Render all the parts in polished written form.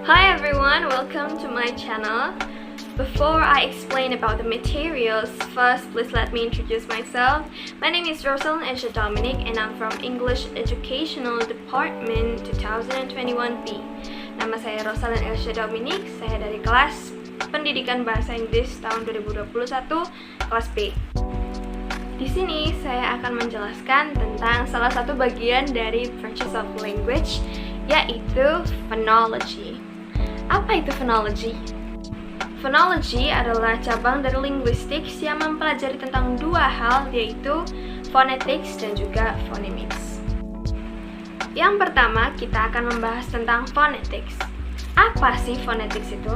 Hi everyone, welcome to my channel. Before I explain about the materials, first please let me introduce myself. My name is Rosalind Esha Dominic and I'm from English Educational Department 2021B. Nama saya Rosalind Esha Dominic, saya dari kelas Pendidikan Bahasa Inggris tahun 2021, kelas B. Di sini saya akan menjelaskan tentang salah satu bagian dari Branches of Language, yaitu phonology. Apa itu phonology? Phonology adalah cabang dari linguistics yang mempelajari tentang dua hal, yaitu phonetics dan juga phonemics. Yang pertama, kita akan membahas tentang phonetics. Apa sih phonetics itu?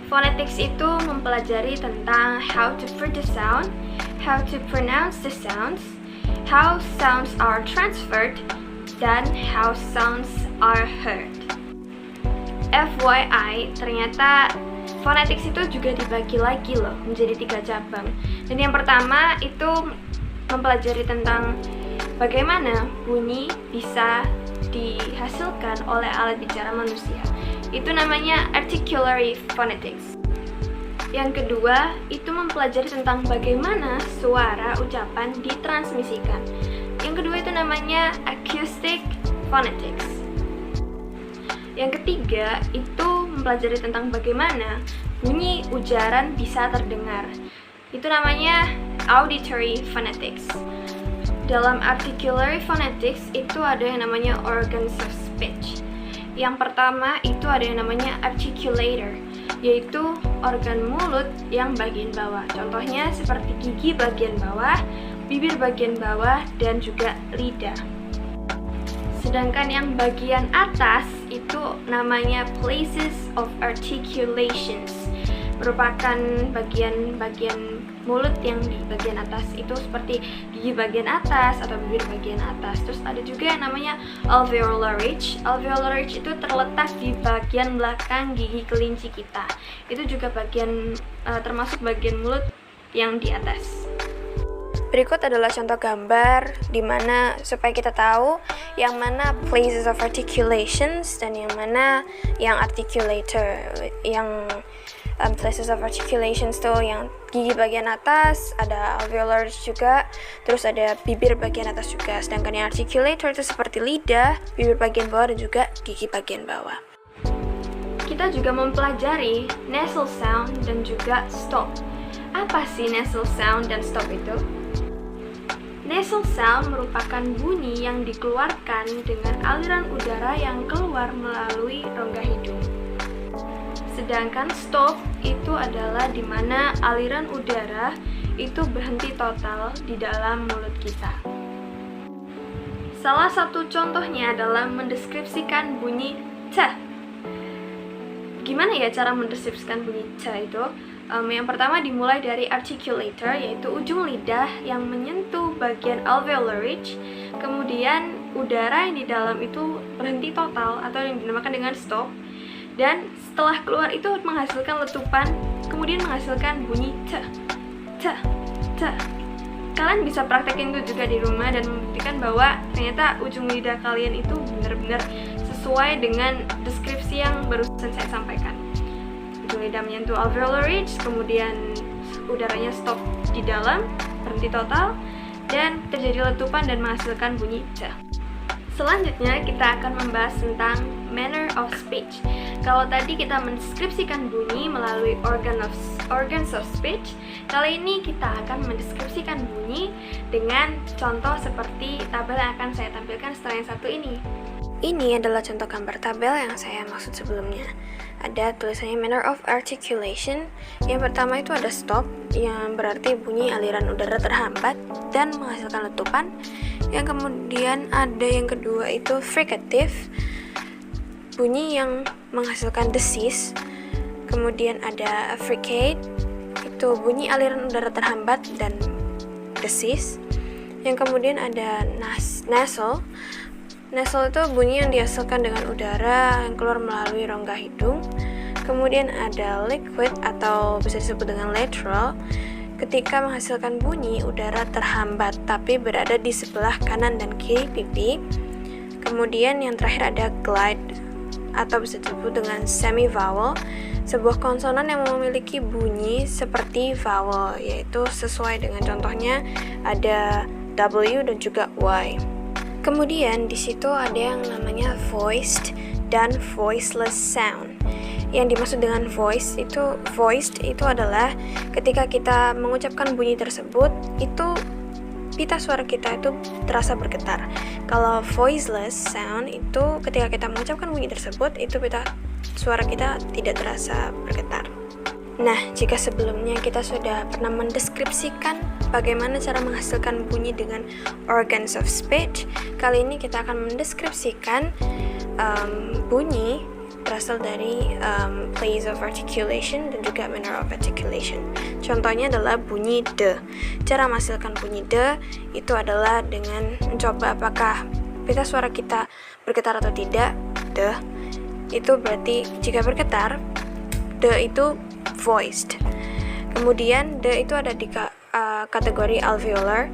Phonetics itu mempelajari tentang how to read the sound, how to pronounce the sounds, how sounds are transferred, dan how sounds are heard. FYI, ternyata phonetics itu juga dibagi lagi loh menjadi 3 cabang. Dan yang pertama itu mempelajari tentang bagaimana bunyi bisa dihasilkan oleh alat bicara manusia. Itu namanya articulatory phonetics. Yang kedua, itu mempelajari tentang bagaimana suara ucapan ditransmisikan. Yang kedua itu namanya acoustic phonetics. Yang ketiga, itu mempelajari tentang bagaimana bunyi ujaran bisa terdengar. Itu namanya auditory phonetics. Dalam articulatory phonetics itu ada yang namanya organs of speech. Yang pertama itu ada yang namanya articulator, yaitu organ mulut yang bagian bawah. Contohnya seperti gigi bagian bawah, bibir bagian bawah, dan juga lidah. Sedangkan yang bagian atas itu namanya places of articulations, merupakan bagian-bagian mulut yang di bagian atas itu seperti gigi bagian atas atau bibir bagian atas. Terus ada juga yang namanya alveolar ridge. Alveolar ridge itu terletak di bagian belakang gigi kelinci kita. Itu juga bagian termasuk bagian mulut yang di atas. Berikut adalah contoh gambar di mana supaya kita tahu yang mana places of articulations dan yang mana yang articulator. Yang places of articulations tuh yang gigi bagian atas, ada alveolar juga, terus ada bibir bagian atas juga. Sedangkan yang articulator itu seperti lidah, bibir bagian bawah, dan juga gigi bagian bawah. Kita juga mempelajari nasal sound dan juga stop. Apa sih nasal sound dan stop itu? Nasal sound merupakan bunyi yang dikeluarkan dengan aliran udara yang keluar melalui rongga hidung. Sedangkan stop itu adalah di mana aliran udara itu berhenti total di dalam mulut kita. Salah satu contohnya adalah mendeskripsikan bunyi t. Gimana ya cara mendeskripsikan bunyi t itu? Yang pertama dimulai dari articulator, yaitu ujung lidah yang menyentuh bagian alveolar ridge. Kemudian udara yang di dalam itu berhenti total atau yang dinamakan dengan stop. Dan setelah keluar itu menghasilkan letupan, kemudian menghasilkan bunyi t, t, t. Kalian bisa praktekin itu juga di rumah dan membuktikan bahwa ternyata ujung lidah kalian itu benar-benar sesuai dengan deskripsi yang barusan saya sampaikan. Ujung lidah menyentuh alveolar ridge, kemudian udaranya stop di dalam, berhenti total, dan terjadi letupan dan menghasilkan bunyi t. Selanjutnya kita akan membahas tentang manner of speech. Kalau tadi kita mendeskripsikan bunyi melalui organs of speech, kali ini kita akan mendeskripsikan bunyi dengan contoh seperti tabel yang akan saya tampilkan setelah yang satu ini. Ini adalah contoh gambar tabel yang saya maksud sebelumnya. Ada tulisannya manner of articulation. Yang pertama itu ada stop, yang berarti bunyi aliran udara terhambat dan menghasilkan letupan. Yang kemudian ada yang kedua itu fricative, bunyi yang menghasilkan desis. Kemudian ada affricate, itu bunyi aliran udara terhambat dan desis. Yang kemudian ada nasal. Nasal itu bunyi yang dihasilkan dengan udara yang keluar melalui rongga hidung. Kemudian ada liquid atau bisa disebut dengan lateral. Ketika menghasilkan bunyi, udara terhambat tapi berada di sebelah kanan dan kiri pipi. Kemudian yang terakhir ada glide. atau bisa disebut dengan semi-vowel, sebuah konsonan yang memiliki bunyi seperti vowel, yaitu sesuai dengan contohnya ada W dan juga Y. Kemudian di situ ada yang namanya voiced dan voiceless sound. Yang dimaksud dengan voiced itu adalah ketika kita mengucapkan bunyi tersebut, itu pita suara kita itu terasa bergetar. Kalau voiceless sound itu ketika kita mengucapkan bunyi tersebut, itu pita suara kita tidak terasa bergetar. Nah, jika sebelumnya kita sudah pernah mendeskripsikan bagaimana cara menghasilkan bunyi dengan organs of speech, kali ini kita akan mendeskripsikan bunyi berasal dari place of articulation dan juga manner of articulation. Contohnya adalah bunyi de. Cara menghasilkan bunyi de itu adalah dengan mencoba apakah pita suara kita bergetar atau tidak. De itu berarti jika bergetar, de itu voiced. Kemudian de itu ada di kategori alveolar,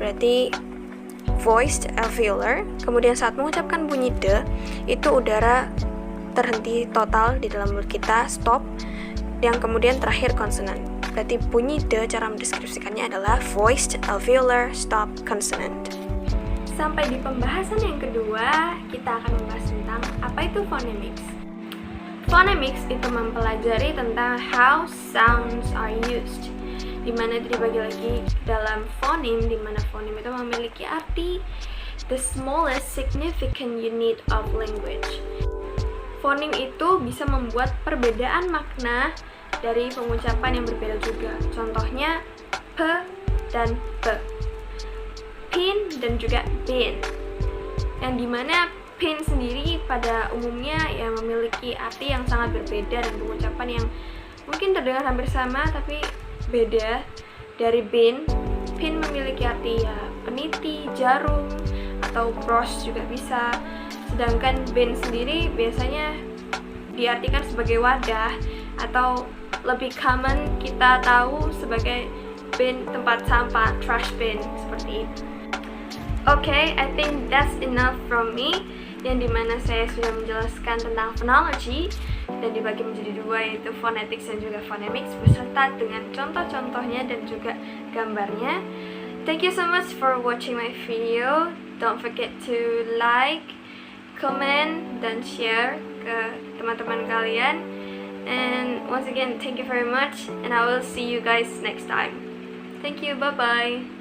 berarti voiced alveolar. Kemudian saat mengucapkan bunyi de, itu udara terhenti total di dalam mulut kita, stop. Yang kemudian terakhir konsonan. Berarti bunyi de cara mendeskripsikannya adalah voiced alveolar stop consonant. Sampai di pembahasan yang kedua, kita akan membahas tentang apa itu phonemics. Phonemics itu mempelajari tentang how sounds are used, dimana itu dibagi lagi dalam fonem, dimana fonem itu memiliki arti the smallest significant unit of language. Fonem itu bisa membuat perbedaan makna dari pengucapan yang berbeda juga. Contohnya p dan p, pin dan juga bin, yang dimana pin sendiri pada umumnya ya memiliki arti yang sangat berbeda dan pengucapan yang mungkin terdengar hampir sama tapi beda dari bin. Pin memiliki arti ya peniti, jarum, atau bros juga bisa. Sedangkan bin sendiri biasanya diartikan sebagai wadah atau lebih common kita tahu sebagai bin tempat sampah, trash bin, seperti itu. Okay, I think that's enough from me, yang dimana saya sudah menjelaskan tentang phonology dan dibagi menjadi dua, yaitu phonetics dan juga phonemics, beserta dengan contoh-contohnya dan juga gambarnya. Thank you so much for watching my video. Don't forget to like, comment, dan share ke teman-teman kalian. And once again, thank you very much, and I will see you guys next time. Thank you, bye-bye.